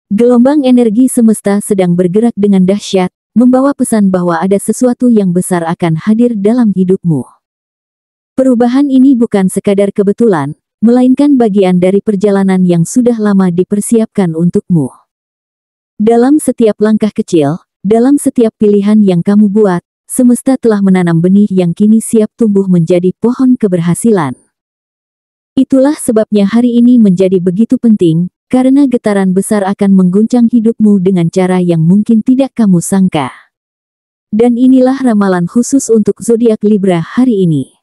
Gelombang energi semesta sedang bergerak dengan dahsyat, membawa pesan bahwa ada sesuatu yang besar akan hadir dalam hidupmu. Perubahan ini bukan sekadar kebetulan, melainkan bagian dari perjalanan yang sudah lama dipersiapkan untukmu. Dalam setiap langkah kecil, dalam setiap pilihan yang kamu buat, semesta telah menanam benih yang kini siap tumbuh menjadi pohon keberhasilan. Itulah sebabnya hari ini menjadi begitu penting, karena getaran besar akan mengguncang hidupmu dengan cara yang mungkin tidak kamu sangka. Dan inilah ramalan khusus untuk zodiak Libra hari ini.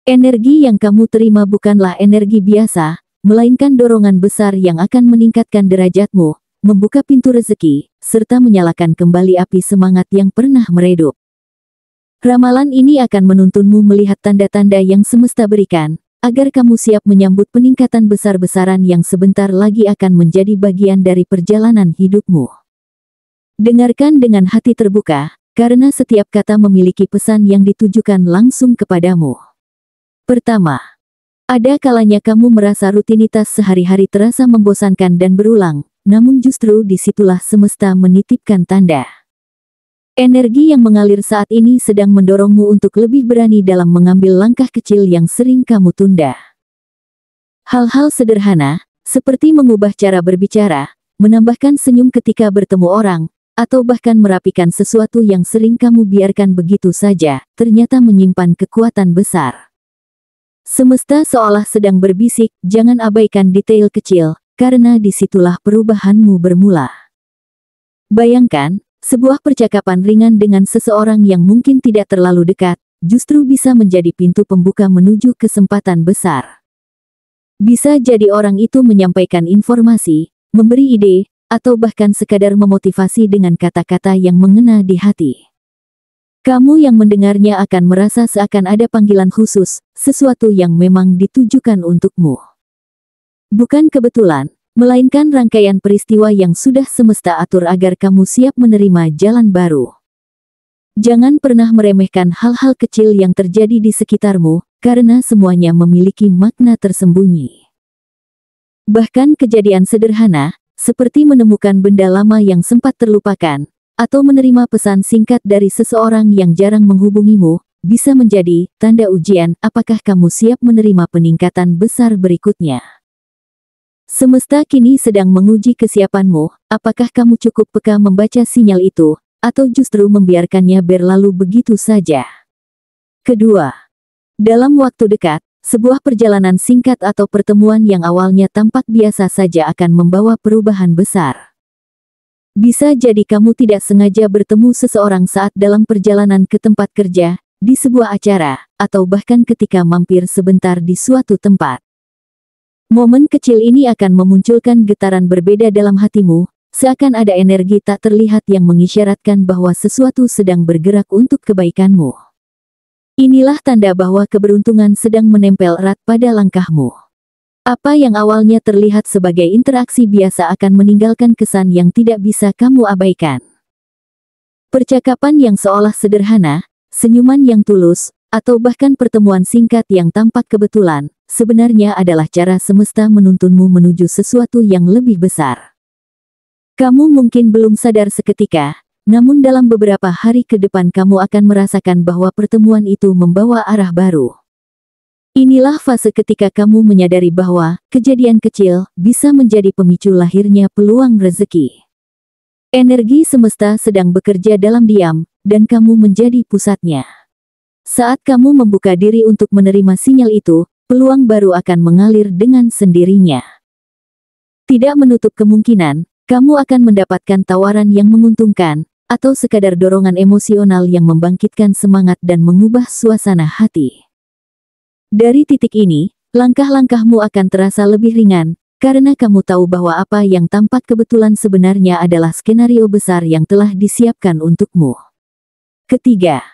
Energi yang kamu terima bukanlah energi biasa, melainkan dorongan besar yang akan meningkatkan derajatmu, membuka pintu rezeki, serta menyalakan kembali api semangat yang pernah meredup. Ramalan ini akan menuntunmu melihat tanda-tanda yang semesta berikan, agar kamu siap menyambut peningkatan besar-besaran yang sebentar lagi akan menjadi bagian dari perjalanan hidupmu. Dengarkan dengan hati terbuka, karena setiap kata memiliki pesan yang ditujukan langsung kepadamu. Pertama, ada kalanya kamu merasa rutinitas sehari-hari terasa membosankan dan berulang, namun justru disitulah semesta menitipkan tanda. Energi yang mengalir saat ini sedang mendorongmu untuk lebih berani dalam mengambil langkah kecil yang sering kamu tunda. Hal-hal sederhana, seperti mengubah cara berbicara, menambahkan senyum ketika bertemu orang, atau bahkan merapikan sesuatu yang sering kamu biarkan begitu saja, ternyata menyimpan kekuatan besar. Semesta seolah sedang berbisik, jangan abaikan detail kecil, karena disitulah perubahanmu bermula. Bayangkan, sebuah percakapan ringan dengan seseorang yang mungkin tidak terlalu dekat, justru bisa menjadi pintu pembuka menuju kesempatan besar. Bisa jadi orang itu menyampaikan informasi, memberi ide, atau bahkan sekadar memotivasi dengan kata-kata yang mengena di hati. Kamu yang mendengarnya akan merasa seakan ada panggilan khusus, sesuatu yang memang ditujukan untukmu. Bukan kebetulan, melainkan rangkaian peristiwa yang sudah semesta atur agar kamu siap menerima jalan baru. Jangan pernah meremehkan hal-hal kecil yang terjadi di sekitarmu, karena semuanya memiliki makna tersembunyi. Bahkan kejadian sederhana, seperti menemukan benda lama yang sempat terlupakan, atau menerima pesan singkat dari seseorang yang jarang menghubungimu, bisa menjadi tanda ujian apakah kamu siap menerima peningkatan besar berikutnya. Semesta kini sedang menguji kesiapanmu, apakah kamu cukup peka membaca sinyal itu, atau justru membiarkannya berlalu begitu saja. Kedua, dalam waktu dekat, sebuah perjalanan singkat atau pertemuan yang awalnya tampak biasa saja akan membawa perubahan besar. Bisa jadi kamu tidak sengaja bertemu seseorang saat dalam perjalanan ke tempat kerja, di sebuah acara, atau bahkan ketika mampir sebentar di suatu tempat. Momen kecil ini akan memunculkan getaran berbeda dalam hatimu, seakan ada energi tak terlihat yang mengisyaratkan bahwa sesuatu sedang bergerak untuk kebaikanmu. Inilah tanda bahwa keberuntungan sedang menempel erat pada langkahmu. Apa yang awalnya terlihat sebagai interaksi biasa akan meninggalkan kesan yang tidak bisa kamu abaikan. Percakapan yang seolah sederhana, senyuman yang tulus, atau bahkan pertemuan singkat yang tampak kebetulan, sebenarnya adalah cara semesta menuntunmu menuju sesuatu yang lebih besar. Kamu mungkin belum sadar seketika, namun dalam beberapa hari ke depan kamu akan merasakan bahwa pertemuan itu membawa arah baru. Inilah fase ketika kamu menyadari bahwa kejadian kecil bisa menjadi pemicu lahirnya peluang rezeki. Energi semesta sedang bekerja dalam diam, dan kamu menjadi pusatnya. Saat kamu membuka diri untuk menerima sinyal itu, peluang baru akan mengalir dengan sendirinya. Tidak menutup kemungkinan, kamu akan mendapatkan tawaran yang menguntungkan, atau sekadar dorongan emosional yang membangkitkan semangat dan mengubah suasana hati. Dari titik ini, langkah-langkahmu akan terasa lebih ringan, karena kamu tahu bahwa apa yang tampak kebetulan sebenarnya adalah skenario besar yang telah disiapkan untukmu. Ketiga,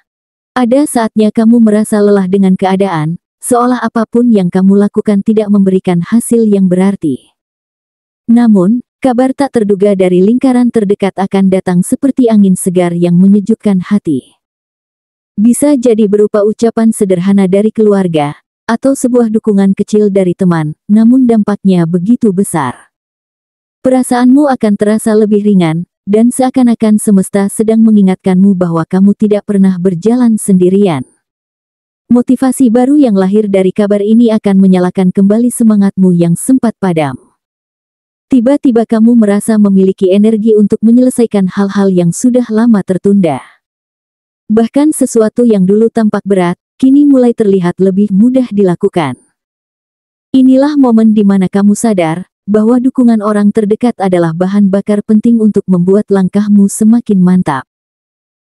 ada saatnya kamu merasa lelah dengan keadaan, seolah apapun yang kamu lakukan tidak memberikan hasil yang berarti. Namun, kabar tak terduga dari lingkaran terdekat akan datang seperti angin segar yang menyejukkan hati. Bisa jadi berupa ucapan sederhana dari keluarga, atau sebuah dukungan kecil dari teman, namun dampaknya begitu besar. Perasaanmu akan terasa lebih ringan, dan seakan-akan semesta sedang mengingatkanmu bahwa kamu tidak pernah berjalan sendirian. Motivasi baru yang lahir dari kabar ini akan menyalakan kembali semangatmu yang sempat padam. Tiba-tiba kamu merasa memiliki energi untuk menyelesaikan hal-hal yang sudah lama tertunda. Bahkan sesuatu yang dulu tampak berat, kini mulai terlihat lebih mudah dilakukan. Inilah momen di mana kamu sadar bahwa dukungan orang terdekat adalah bahan bakar penting untuk membuat langkahmu semakin mantap.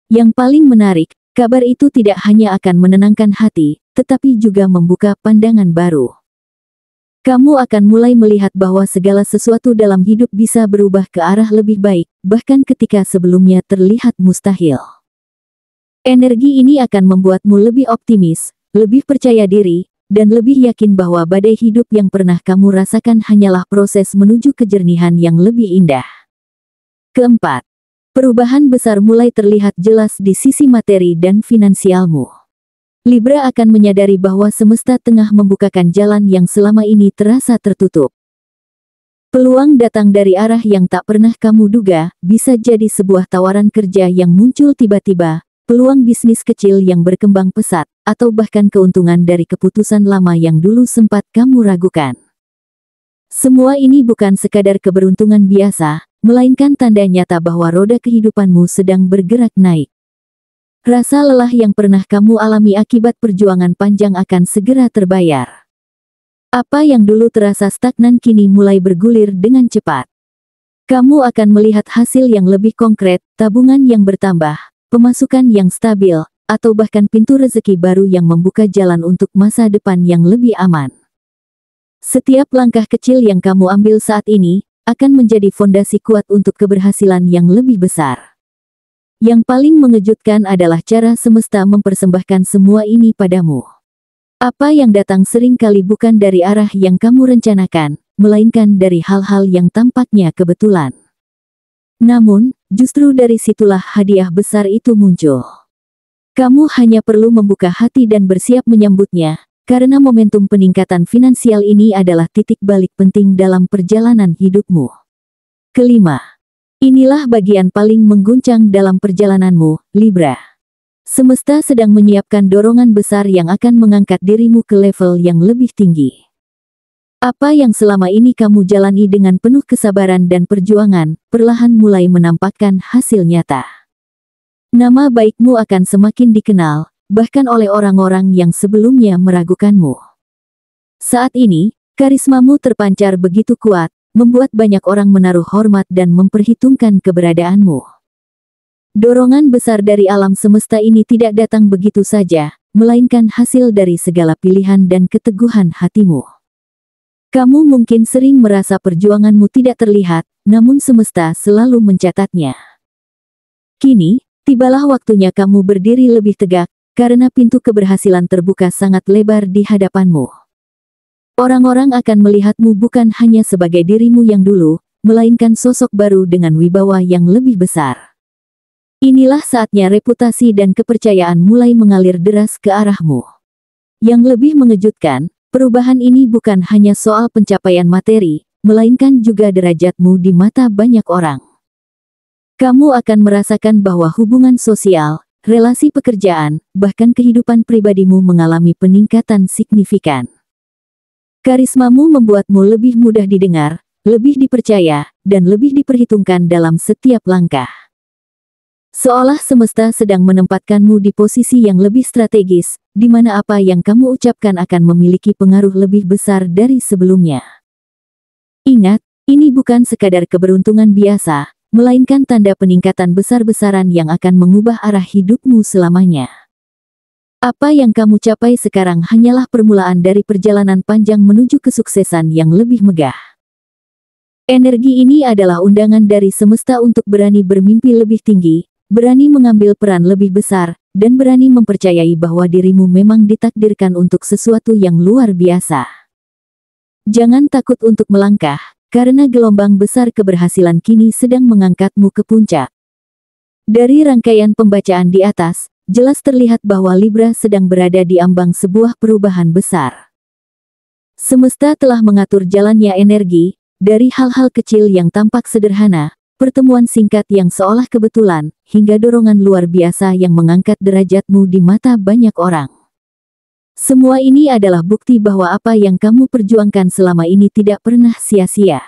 Yang paling menarik, kabar itu tidak hanya akan menenangkan hati, tetapi juga membuka pandangan baru. Kamu akan mulai melihat bahwa segala sesuatu dalam hidup bisa berubah ke arah lebih baik, bahkan ketika sebelumnya terlihat mustahil. Energi ini akan membuatmu lebih optimis, lebih percaya diri, dan lebih yakin bahwa badai hidup yang pernah kamu rasakan hanyalah proses menuju kejernihan yang lebih indah. Keempat, perubahan besar mulai terlihat jelas di sisi materi dan finansialmu. Libra akan menyadari bahwa semesta tengah membukakan jalan yang selama ini terasa tertutup. Peluang datang dari arah yang tak pernah kamu duga, bisa jadi sebuah tawaran kerja yang muncul tiba-tiba, peluang bisnis kecil yang berkembang pesat, atau bahkan keuntungan dari keputusan lama yang dulu sempat kamu ragukan. Semua ini bukan sekadar keberuntungan biasa, melainkan tanda nyata bahwa roda kehidupanmu sedang bergerak naik. Rasa lelah yang pernah kamu alami akibat perjuangan panjang akan segera terbayar. Apa yang dulu terasa stagnan kini mulai bergulir dengan cepat. Kamu akan melihat hasil yang lebih konkret, tabungan yang bertambah, pemasukan yang stabil, atau bahkan pintu rezeki baru yang membuka jalan untuk masa depan yang lebih aman. Setiap langkah kecil yang kamu ambil saat ini, akan menjadi fondasi kuat untuk keberhasilan yang lebih besar. Yang paling mengejutkan adalah cara semesta mempersembahkan semua ini padamu. Apa yang datang seringkali bukan dari arah yang kamu rencanakan, melainkan dari hal-hal yang tampaknya kebetulan. Namun, justru dari situlah hadiah besar itu muncul. Kamu hanya perlu membuka hati dan bersiap menyambutnya, karena momentum peningkatan finansial ini adalah titik balik penting dalam perjalanan hidupmu. Kelima, inilah bagian paling mengguncang dalam perjalananmu, Libra. Semesta sedang menyiapkan dorongan besar yang akan mengangkat dirimu ke level yang lebih tinggi. Apa yang selama ini kamu jalani dengan penuh kesabaran dan perjuangan, perlahan mulai menampakkan hasil nyata. Nama baikmu akan semakin dikenal, bahkan oleh orang-orang yang sebelumnya meragukanmu. Saat ini, karismamu terpancar begitu kuat, membuat banyak orang menaruh hormat dan memperhitungkan keberadaanmu. Dorongan besar dari alam semesta ini tidak datang begitu saja, melainkan hasil dari segala pilihan dan keteguhan hatimu. Kamu mungkin sering merasa perjuanganmu tidak terlihat, namun semesta selalu mencatatnya. Kini, tibalah waktunya kamu berdiri lebih tegak, karena pintu keberhasilan terbuka sangat lebar di hadapanmu. Orang-orang akan melihatmu bukan hanya sebagai dirimu yang dulu, melainkan sosok baru dengan wibawa yang lebih besar. Inilah saatnya reputasi dan kepercayaan mulai mengalir deras ke arahmu. Yang lebih mengejutkan, perubahan ini bukan hanya soal pencapaian materi, melainkan juga derajatmu di mata banyak orang. Kamu akan merasakan bahwa hubungan sosial, relasi pekerjaan, bahkan kehidupan pribadimu mengalami peningkatan signifikan. Karismamu membuatmu lebih mudah didengar, lebih dipercaya, dan lebih diperhitungkan dalam setiap langkah. Seolah semesta sedang menempatkanmu di posisi yang lebih strategis, di mana apa yang kamu ucapkan akan memiliki pengaruh lebih besar dari sebelumnya. Ingat, ini bukan sekadar keberuntungan biasa, melainkan tanda peningkatan besar-besaran yang akan mengubah arah hidupmu selamanya. Apa yang kamu capai sekarang hanyalah permulaan dari perjalanan panjang menuju kesuksesan yang lebih megah. Energi ini adalah undangan dari semesta untuk berani bermimpi lebih tinggi, berani mengambil peran lebih besar, dan berani mempercayai bahwa dirimu memang ditakdirkan untuk sesuatu yang luar biasa. Jangan takut untuk melangkah, karena gelombang besar keberhasilan kini sedang mengangkatmu ke puncak. Dari rangkaian pembacaan di atas, jelas terlihat bahwa Libra sedang berada di ambang sebuah perubahan besar. Semesta telah mengatur jalannya energi, dari hal-hal kecil yang tampak sederhana, pertemuan singkat yang seolah kebetulan, hingga dorongan luar biasa yang mengangkat derajatmu di mata banyak orang. Semua ini adalah bukti bahwa apa yang kamu perjuangkan selama ini tidak pernah sia-sia.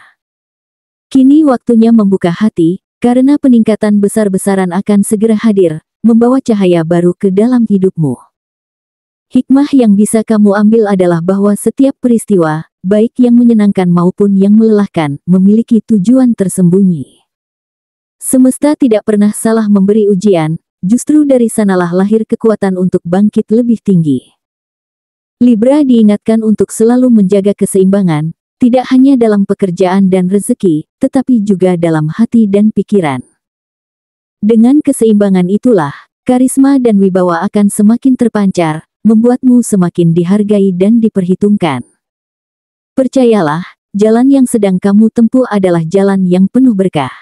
Kini waktunya membuka hati, karena peningkatan besar-besaran akan segera hadir, membawa cahaya baru ke dalam hidupmu. Hikmah yang bisa kamu ambil adalah bahwa setiap peristiwa, baik yang menyenangkan maupun yang melelahkan, memiliki tujuan tersembunyi. Semesta tidak pernah salah memberi ujian, justru dari sanalah lahir kekuatan untuk bangkit lebih tinggi. Libra diingatkan untuk selalu menjaga keseimbangan, tidak hanya dalam pekerjaan dan rezeki, tetapi juga dalam hati dan pikiran. Dengan keseimbangan itulah, karisma dan wibawa akan semakin terpancar, membuatmu semakin dihargai dan diperhitungkan. Percayalah, jalan yang sedang kamu tempuh adalah jalan yang penuh berkah.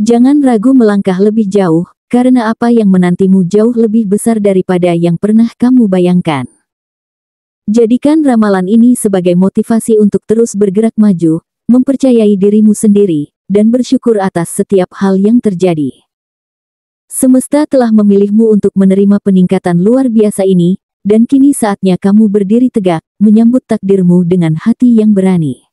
Jangan ragu melangkah lebih jauh, karena apa yang menantimu jauh lebih besar daripada yang pernah kamu bayangkan. Jadikan ramalan ini sebagai motivasi untuk terus bergerak maju, mempercayai dirimu sendiri, dan bersyukur atas setiap hal yang terjadi. Semesta telah memilihmu untuk menerima peningkatan luar biasa ini, dan kini saatnya kamu berdiri tegak, menyambut takdirmu dengan hati yang berani.